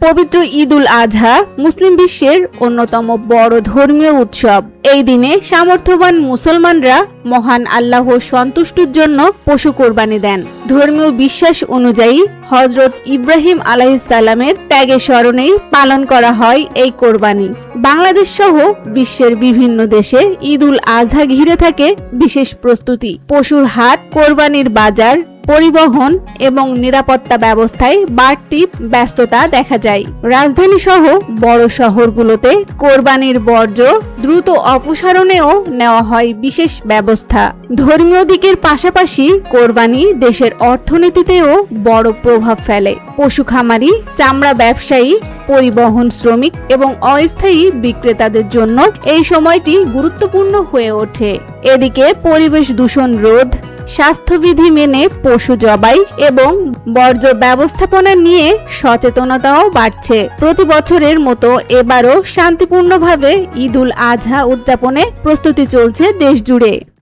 পবিত্র ঈদ উল আজহা মুসলিম বিশ্বের অন্যতম বড় ধর্মীয় উৎসব। এই দিনে সামর্থ্যবান মুসলমানরা মহান আল্লাহর সন্তুষ্টির জন্য পশু কোরবানি দেন। ধর্মীয় বিশ্বাস অনুযায়ী হযরত ইব্রাহিম আলাইহিসসালামের ত্যাগের স্মরণেই পালন করা হয় এই কোরবানি। বাংলাদেশ সহ বিশ্বের বিভিন্ন দেশে ঈদ উল আজহা ঘিরে থাকে বিশেষ প্রস্তুতি। পশুর হাট, কোরবানির বাজার, পরিবহন এবং নিরাপত্তা ব্যবস্থায় বাড়তি ব্যস্ততা দেখা যায়। রাজধানী সহ বড় শহরগুলোতে কোরবানির বর্জ্য দ্রুত অপসারণেও নেওয়া হয় বিশেষ ব্যবস্থা। ধর্মীয় দিকের পাশাপাশি কোরবানি দেশের অর্থনীতিতেও বড় প্রভাব ফেলে। পশু খামারি, চামড়া ব্যবসায়ী, পরিবহন শ্রমিক এবং অস্থায়ী বিক্রেতাদের জন্য এই সময়টি গুরুত্বপূর্ণ হয়ে ওঠে। এদিকে পরিবেশ দূষণ রোধ, স্বাস্থ্যবিধি মেনে পশু জবাই এবং বর্জ্য ব্যবস্থাপনা নিয়ে সচেতনতাও বাড়ছে। প্রতি বছরের মতো এবারও শান্তিপূর্ণভাবে ঈদ উল আজহা উদযাপনে প্রস্তুতি চলছে দেশ জুড়ে।